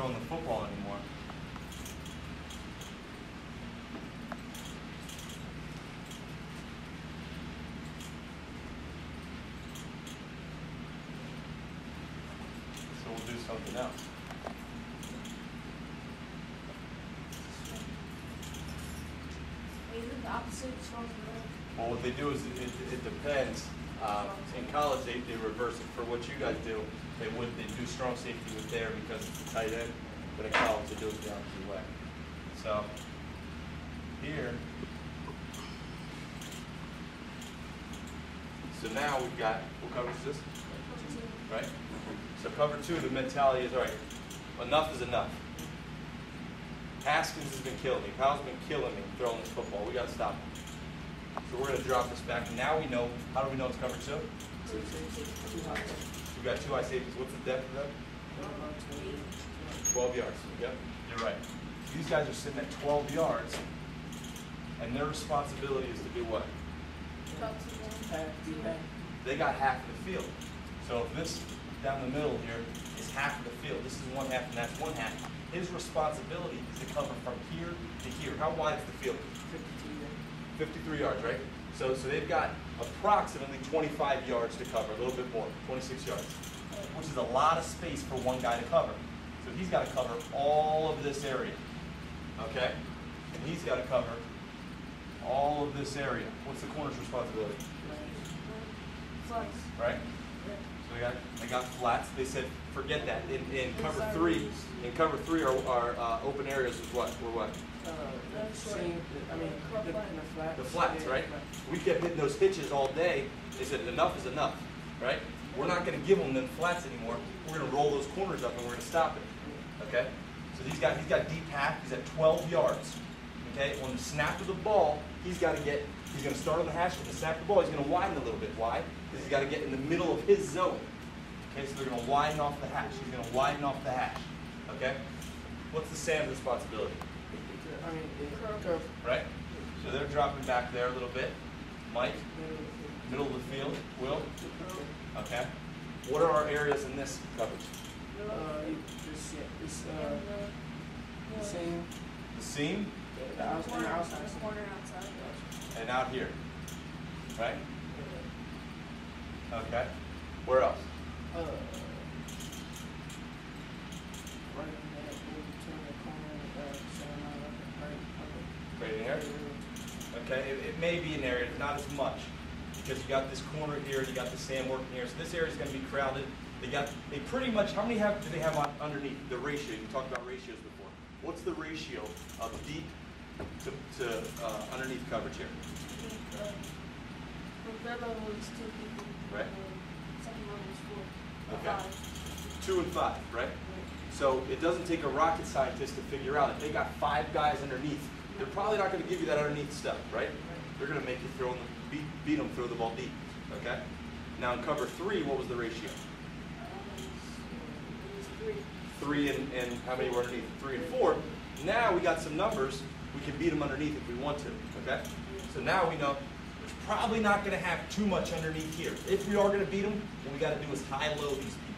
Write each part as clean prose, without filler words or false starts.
throwing the football anymore. So we'll do something else. Isn't the opposite strong field? Well, what they do is it depends. In college, they reverse it. For what you guys do, they do strong safety with there because it's a tight end, but in college they do it the opposite way. So here, so now we've got, what cover is this? Right? So cover two, the mentality is, all right, enough is enough. Haskins has been killing me. Powell's been killing me throwing this football. We got to stop him. So we're going to drop this back. Now we know, how do we know it's cover two? We've got two high safeties. What's the depth of them? 12 yards. Yep, you're right. These guys are sitting at 12 yards, and their responsibility is to do what? They got half of the field. So if this down the middle here is half of the field, this is one half and that's one half. His responsibility is to cover from here to here. How wide is the field? 53 yards, right? So they've got approximately 25 yards to cover, a little bit more, 26 yards, which is a lot of space for one guy to cover. So he's got to cover all of this area, okay? And he's got to cover all of this area. What's the corner's responsibility? Flats. Right? So they got flats. They said, forget that. In cover three, our open areas is what? We're what? The flats, right? We kept hitting those hitches all day. They said enough is enough, right? We're not going to give them the flats anymore. We're going to roll those corners up and we're going to stop it. Okay? So he's got deep half. He's at 12 yards. Okay? On the snap of the ball, he's going to start on the hash. With the snap of the ball, he's going to widen a little bit. Why? Because he's got to get in the middle of his zone. Okay? So they're going to widen off the hash. He's going to widen off the hash. Okay? What's the Sam's responsibility? Curve. Right? So they're dropping back there a little bit. Mike, middle of the field. Will? Okay. What are our areas in this coverage? The seam. The seam? The outside. Corner outside. And out here. Right? Okay. Where else? Right in there, between the corner and the Right in here? Okay, it may be an area, not as much, because you got this corner here, you got the sand working here, so this area is going to be crowded. They pretty much, how many do they have underneath? The ratio, you talked about ratios before. What's the ratio of deep to underneath coverage here? From third level is 2 people. Right. Second level is 4. Okay. 5. 2 and 5, right? So it doesn't take a rocket scientist to figure out if they got 5 guys underneath. They're probably not going to give you that underneath stuff, right? They're going to make you beat them, throw the ball deep, okay? Now in cover 3, what was the ratio? It was 3. 3 and how many were underneath? 3 and 4. Now we got some numbers. We can beat them underneath if we want to, okay? So now we know it's probably not going to have too much underneath here. If we are going to beat them, what we got to do is high-low these people.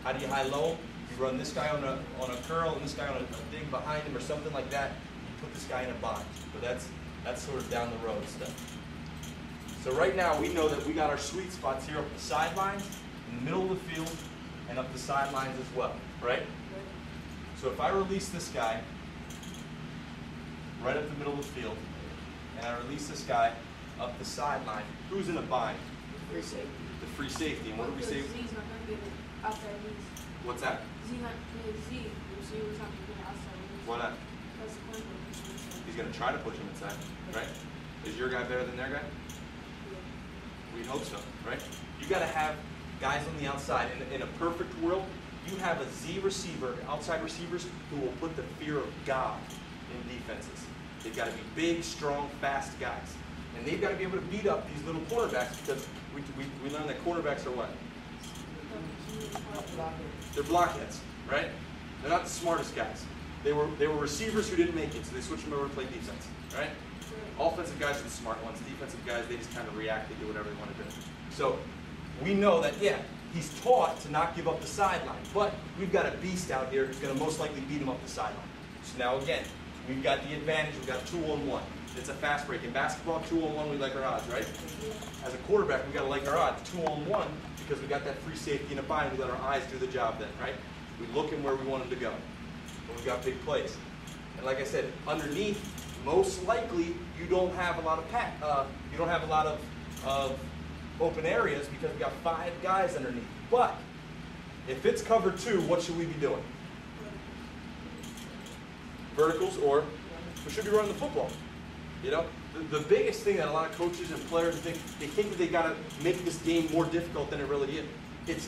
How do you high-low them? You run this guy on a curl and this guy on a dig behind him or something like that. Put this guy in a bind. But that's sort of down the road stuff. So right now we know that we got our sweet spots here up the sidelines, in the middle of the field, and up the sidelines as well, right? So if I release this guy right up the middle of the field, and I release this guy up the sideline, who's in a bind? Free safety. The free safety. And what do we say? Z's not going to get it outside release. What's that? The receiver's not going to get it outside release. Why not? That's the point of it. He's going to try to push him inside, right? Is your guy better than their guy? Yeah. We hope so, right? You got to have guys on the outside. In a perfect world, you have a Z receiver, outside receivers, who will put the fear of God in defenses. They've got to be big, strong, fast guys. And they've got to be able to beat up these little cornerbacks because we learned that cornerbacks are what? They're blockheads, right? They're not the smartest guys. They were receivers who didn't make it, so they switched them over to play defense, right? Offensive guys are the smart ones. Defensive guys, they just kind of react. They do whatever they want to do. So we know that, yeah, he's taught to not give up the sideline. But we've got a beast out here who's going to most likely beat him up the sideline. So now again, we've got the advantage. We've got 2-on-1. It's a fast break. In basketball, 2-on-1, we like our odds, right? As a quarterback, we've got to like our odds. 2-on-1, because we got that free safety in a bind. We let our eyes do the job then, right? We look in where we want him to go. And we've got big plays. And like I said, underneath, most likely you don't have a lot of open areas because we got 5 guys underneath. But if it's cover 2, what should we be doing? Verticals, or we should be running the football. You know, the biggest thing that a lot of coaches and players think that they got to make this game more difficult than it really is.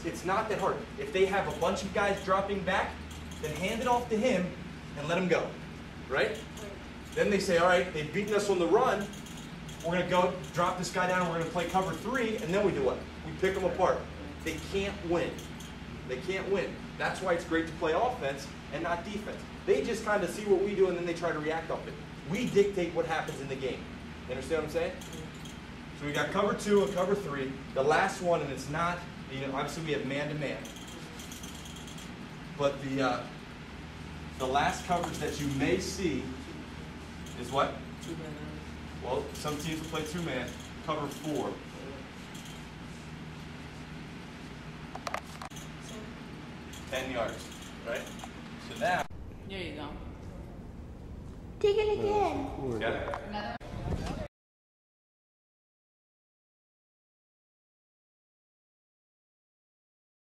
It's not that hard. If they have a bunch of guys dropping back, then hand it off to him and let him go, right? Then they say, all right, they've beaten us on the run. We're going to go drop this guy down. And we're going to play cover 3, and then we do what? We pick them apart. They can't win. They can't win. That's why it's great to play offense and not defense. They just kind of see what we do, and then they try to react off it. We dictate what happens in the game. You understand what I'm saying? So we got cover 2 and cover 3. The last one, and it's not, you know, obviously we have man-to-man. But the last coverage that you may see is what? 2-man. Well, some teams will play 2-man. Cover 4. So, 10 yards, right? So now, there you go. Take it again. got it. Another